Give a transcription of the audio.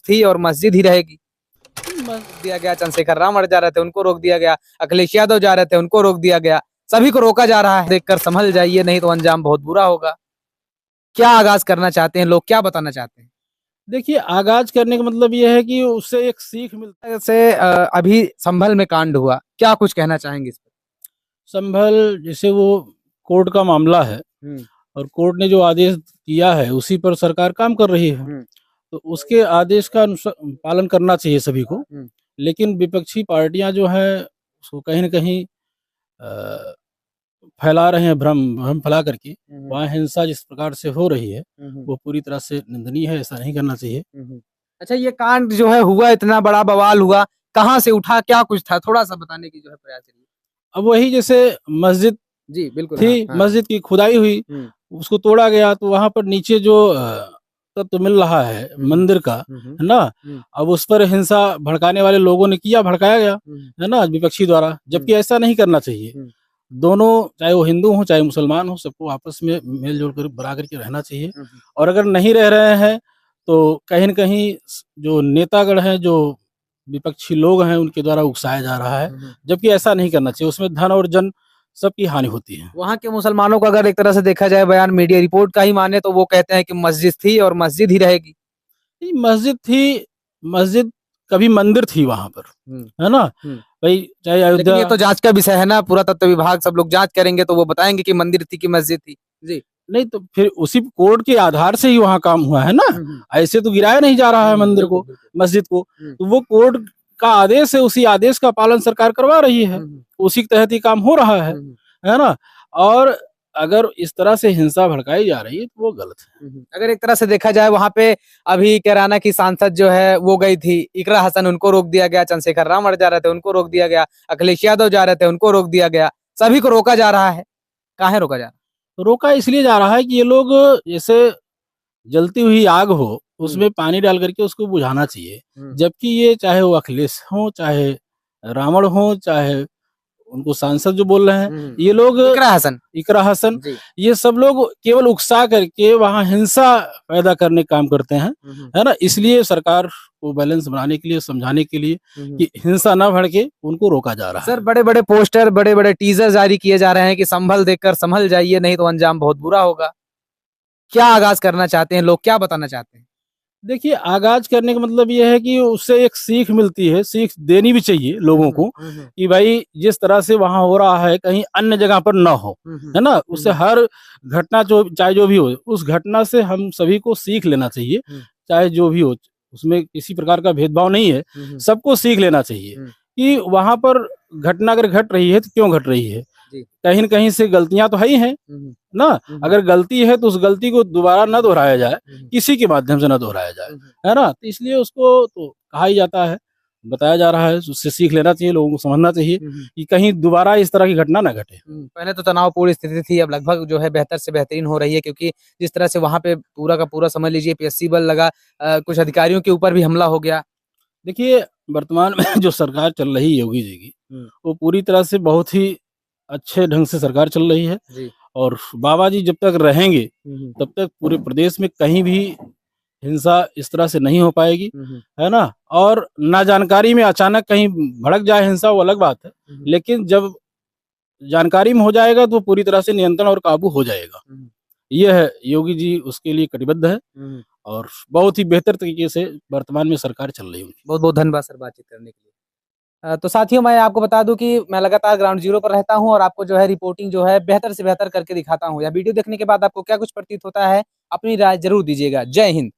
थी और मस्जिद ही रहेगी। दिया गया, चंद्रशेखर रावण जा रहे थे उनको रोक दिया गया, अखिलेश यादव जा रहे थे उनको रोक दिया गया, सभी को रोका जा रहा है। देखकर संभल जाइए, नहीं तो अंजाम बहुत बुरा होगा। क्या आगाज करना चाहते हैं लोग, क्या बताना चाहते हैं? देखिए, आगाज करने का मतलब ये है कि उससे एक सीख मिलता है। जैसे अभी संभल में कांड हुआ, क्या कुछ कहना चाहेंगे इस पर? संभल जैसे वो कोर्ट का मामला है और कोर्ट ने जो आदेश दिया है उसी पर सरकार काम कर रही है, तो उसके आदेश का पालन करना चाहिए सभी को। लेकिन विपक्षी पार्टियां जो है उसको कहीं न कहीं फैला रहे हैं, भ्रम फैला करके वहाँ हिंसा जिस प्रकार से हो रही है वो पूरी तरह से निंदनीय है, ऐसा नहीं करना चाहिए। अच्छा, ये कांड जो है हुआ, इतना बड़ा बवाल हुआ, कहाँ से उठा, क्या कुछ था, थोड़ा सा बताने की जो है प्रयास करिए। अब वही जैसे मस्जिद जी बिल्कुल थी, हाँ। मस्जिद की खुदाई हुई, उसको तोड़ा गया, तो वहां पर नीचे जो तत्व मिल रहा है मंदिर का, है ना, अब उस पर हिंसा भड़काने वाले लोगों ने भड़काया गया, है ना, विपक्षी द्वारा, जबकि ऐसा नहीं करना चाहिए। दोनों, चाहे वो हिंदू हो चाहे मुसलमान हो, सबको आपस में मेल जोल कर बना करके रहना चाहिए। और अगर नहीं रह रहे हैं तो कहीं न कहीं जो नेतागण हैं, जो विपक्षी लोग हैं, उनके द्वारा उकसाया जा रहा है, जबकि ऐसा नहीं करना चाहिए। उसमें धन और जन सबकी हानि होती है। वहाँ के मुसलमानों का अगर एक तरह से देखा जाए, बयान मीडिया रिपोर्ट का ही माने, तो वो कहते हैं कि मस्जिद थी और मस्जिद ही रहेगी। मस्जिद थी, मस्जिद कभी मंदिर थी वहां पर, है ना भाई, चाहे अयोध्या। ये तो जांच का विषय है ना, पुरातत्व विभाग सब लोग जांच करेंगे तो वो बताएंगे कि मंदिर थी कि मस्जिद थी। जी नहीं, तो फिर उसी कोर्ट के आधार से ही वहाँ काम हुआ है ना, ऐसे तो गिराया नहीं जा रहा है मंदिर को, मस्जिद को, तो वो कोर्ट का आदेश है, उसी आदेश का पालन सरकार करवा रही है, उसी के तहत ही काम हो रहा है ना। और अगर इस तरह से हिंसा भड़काई जा रही है तो वो गलत है। अगर एक तरह से देखा जाए, वहां पे अभी कैराना की सांसद जो है वो गई थी, इकरा हसन, उनको रोक दिया गया, चंद्रशेखर रावण जा रहे थे उनको रोक दिया गया, अखिलेश यादव जा रहे थे उनको रोक दिया गया, सभी को रोका जा रहा है। काहे रोका जा रहा है? तो रोका इसलिए जा रहा है कि ये लोग, जैसे जलती हुई आग हो उसमें पानी डाल करके उसको बुझाना चाहिए, जबकि ये चाहे वो अखिलेश हो, चाहे रावण हो, चाहे उनको सांसद जो बोल रहे हैं, ये लोग इकरा हसन, ये सब लोग केवल उकसा करके वहाँ हिंसा पैदा करने का काम करते हैं, है ना। इसलिए सरकार को बैलेंस बनाने के लिए, समझाने के लिए कि हिंसा न भड़के, उनको रोका जा रहा है। सर, बड़े बड़े पोस्टर, बड़े बड़े टीजर जारी किए जा रहे हैं कि संभल देखकर संभल जाइए, नहीं तो अंजाम बहुत बुरा होगा। क्या आगाज करना चाहते हैं लोग, क्या बताना चाहते हैं? देखिए, आगाज करने का मतलब ये है कि उससे एक सीख मिलती है, सीख देनी भी चाहिए लोगों को कि भाई जिस तरह से वहां हो रहा है कहीं अन्य जगह पर न हो, है ना। उससे हर घटना जो चाहे जो भी हो, उस घटना से हम सभी को सीख लेना चाहिए, चाहे जो भी हो, उसमें किसी प्रकार का भेदभाव नहीं है, सबको सीख लेना चाहिए कि वहां पर घटना अगर घट रही है तो क्यों घट रही है, कहीं न कहीं से गलतियां तो है ही हैं ना। अगर गलती है तो उस गलती को दोबारा न दोहराया जाए, किसी के माध्यम से न दोहराया जाए, है ना। तो इसलिए उसको तो कहा ही जाता है, बताया जा रहा है, उससे सीख लेना चाहिए, लोगों को समझना चाहिए कि कहीं दोबारा इस तरह की घटना न घटे। पहले तो तनावपूर्ण स्थिति थी, अब लगभग जो है बेहतर से बेहतरीन हो रही है, क्योंकि जिस तरह से वहां पे पूरा का पूरा समझ लीजिए पीएससी बल लगा, कुछ अधिकारियों के ऊपर भी हमला हो गया। देखिए, वर्तमान में जो सरकार चल रही है योगी जी की, वो पूरी तरह से बहुत ही अच्छे ढंग से सरकार चल रही है, और बाबा जी जब तक रहेंगे तब तक पूरे प्रदेश में कहीं भी हिंसा इस तरह से नहीं हो पाएगी, है ना। और ना जानकारी में अचानक कहीं भड़क जाए हिंसा, वो अलग बात है, लेकिन जब जानकारी में हो जाएगा तो पूरी तरह से नियंत्रण और काबू हो जाएगा। यह है, योगी जी उसके लिए कटिबद्ध है और बहुत ही बेहतर तरीके से वर्तमान में सरकार चल रही है। बहुत बहुत धन्यवाद सर बातचीत करने के लिए। तो साथियों, मैं आपको बता दूं कि मैं लगातार ग्राउंड जीरो पर रहता हूं और आपको जो है रिपोर्टिंग जो है बेहतर से बेहतर करके दिखाता हूं। या वीडियो देखने के बाद आपको क्या कुछ प्रतीत होता है, अपनी राय जरूर दीजिएगा। जय हिंद।